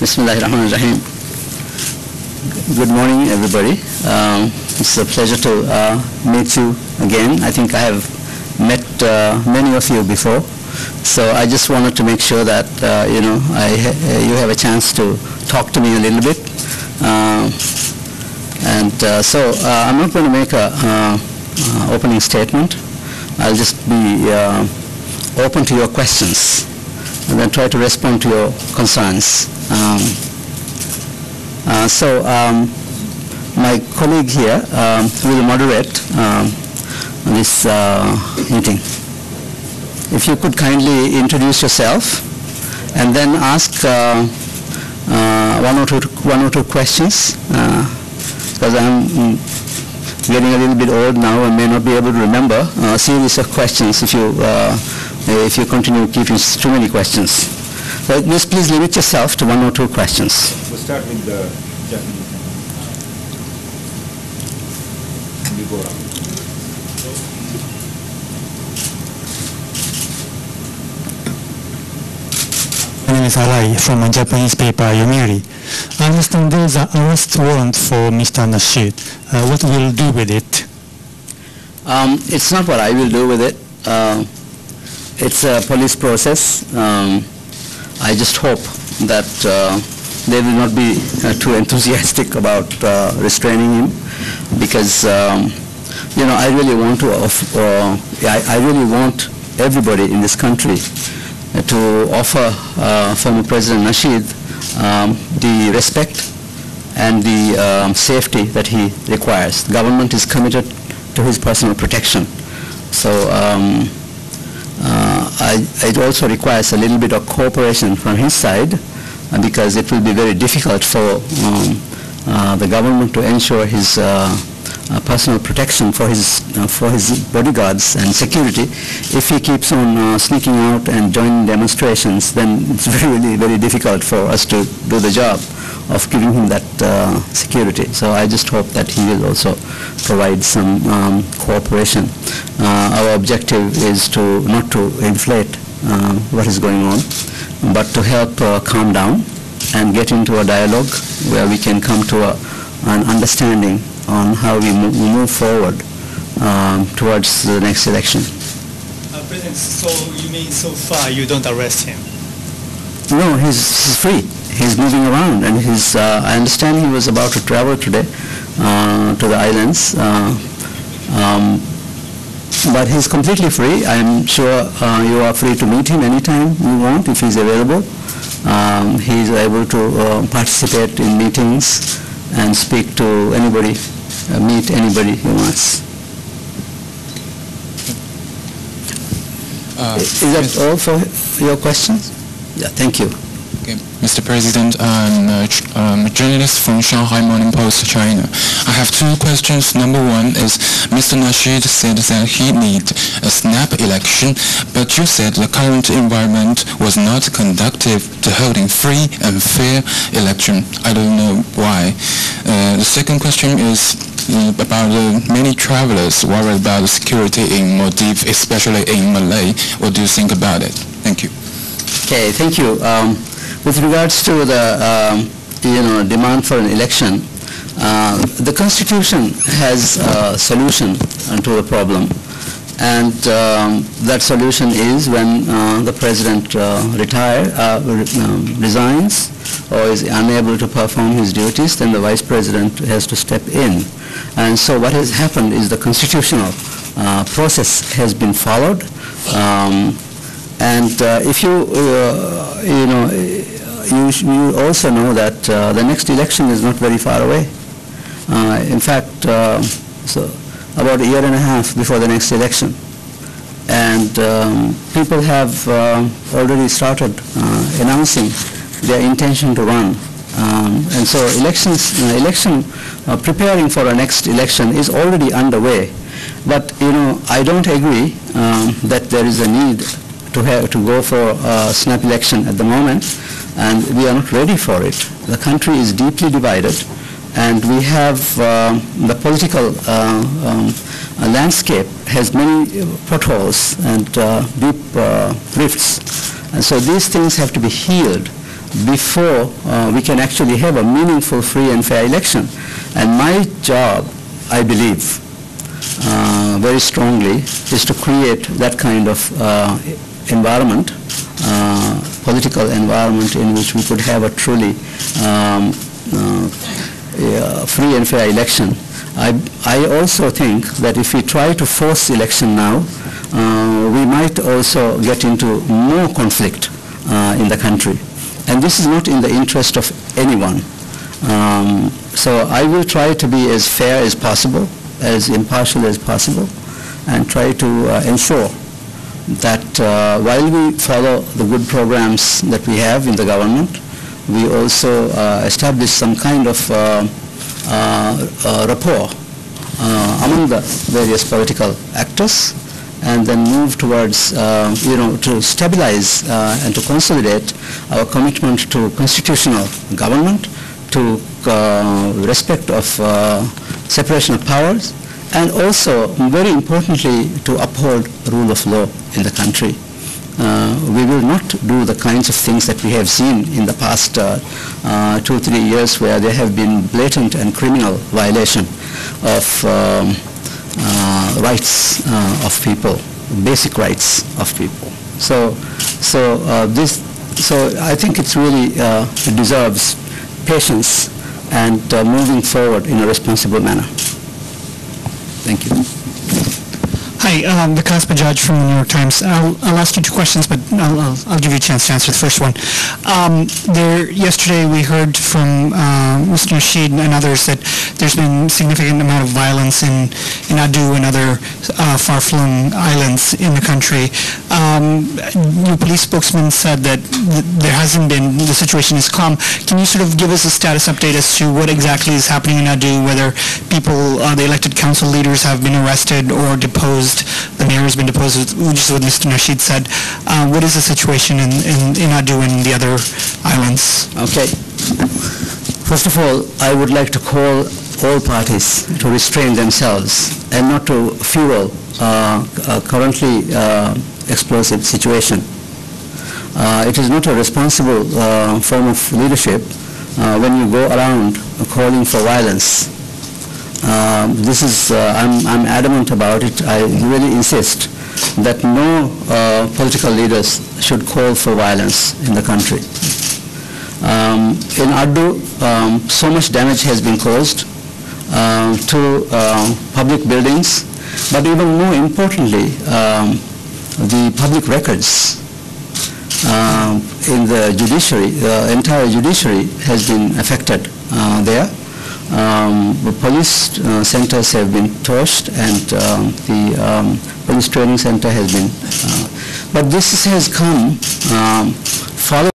Bismillahirrahmanirrahim. Good morning, everybody. It's a pleasure to meet you again. I think I have met many of you before, so I just wanted to make sure that you have a chance to talk to me a little bit. So I'm not going to make a opening statement. I'll just be open to your questions and then try to respond to your concerns. My colleague here will moderate this meeting. If you could kindly introduce yourself and then ask one or two questions, because I'm getting a little bit old now and may not be able to remember a series of questions if you continue keeping too many questions. So just please limit yourself to one or two questions. We'll start with the Japanese. You go around. My name is Arai from a Japanese paper, Yomiuri. I understand there is an arrest warrant for Mr. Nasheed. What will you do with it? It's not what I will do with it. It's a police process. I just hope that they will not be too enthusiastic about restraining him, because I really want to. I really want everybody in this country to offer former President Nasheed the respect and the safety that he requires. The government is committed to his personal protection. So it also requires a little bit of cooperation from his side, because it will be very difficult for the government to ensure his personal protection for his bodyguards and security. If he keeps on sneaking out and joining demonstrations, then it's really very difficult for us to do the job of giving him that security. So I just hope that he will also provide some cooperation. Our objective is not to inflate what is going on, but to help calm down and get into a dialogue where we can come to an understanding on how we move forward towards the next election. President, so you mean so far you don't arrest him? No, he's free. He's moving around, and I understand he was about to travel today to the islands, but he's completely free. I'm sure you are free to meet him anytime you want if he's available. He's able to participate in meetings and speak to anybody, meet anybody he wants. Is that all for your questions? Yeah, thank you. Okay. Mr. President, I'm a journalist from Shanghai Morning Post, China. I have two questions. Number one is, Mr. Nasheed said that he needs a snap election, but you said the current environment was not conducive to holding free and fair election. I don't know why. The second question is about many travelers worried about the security in Maldives, especially in Malay. What do you think about it? Thank you. Okay, thank you. With regards to the demand for an election, the Constitution has a solution to the problem, and that solution is when the President resigns or is unable to perform his duties, then the Vice President has to step in. And so what has happened is the constitutional process has been followed. And if you you also know that the next election is not very far away. In fact, so about a year and a half before the next election. And people have already started announcing their intention to run. And so preparing for a next election is already underway. But I don't agree that there is a need to go for a snap election at the moment, and we are not ready for it. The country is deeply divided, and we have the political landscape has many potholes and deep rifts, and so these things have to be healed before we can actually have a meaningful, free and fair election. And my job, I believe, very strongly, is to create that kind of environment, political environment in which we could have a truly free and fair election. I also think that if we try to force election now, we might also get into more conflict in the country. And this is not in the interest of anyone. So I will try to be as fair as possible, as impartial as possible, and try to ensure that while we follow the good programs that we have in the government, we also establish some kind of rapport among the various political actors, and then move towards, to stabilize and to consolidate our commitment to constitutional government, to respect of separation of powers, and also, very importantly, to uphold rule of law in the country. We will not do the kinds of things that we have seen in the past 2-3 years, where there have been blatant and criminal violation of rights of people, basic rights of people. So I think it's really it deserves patience and moving forward in a responsible manner. Thank you. Hi, Vikas Bajaj from the New York Times. I'll ask you two questions, but I'll give you a chance to answer the first one. Yesterday we heard from Mr. Nasheed and others that there's been significant amount of violence in Aadu and other far-flung islands in the country. Your police spokesman said that there hasn't been, the situation is calm. Can you sort of give us a status update as to what exactly is happening in Aadu, whether people, the elected council leaders have been arrested or deposed? The mayor has been deposed, which is what Mr. Nasheed said. What is the situation in Aadu and the other islands? Okay. First of all, I would like to call all parties to restrain themselves and not to fuel a currently explosive situation. It is not a responsible form of leadership when you go around calling for violence. This is, I'm adamant about it. I really insist that no political leaders should call for violence in the country. In Aadu, so much damage has been caused to public buildings, but even more importantly, the public records in the judiciary, the entire judiciary has been affected there. The police centers have been torched, and the police training center has been, but this has come following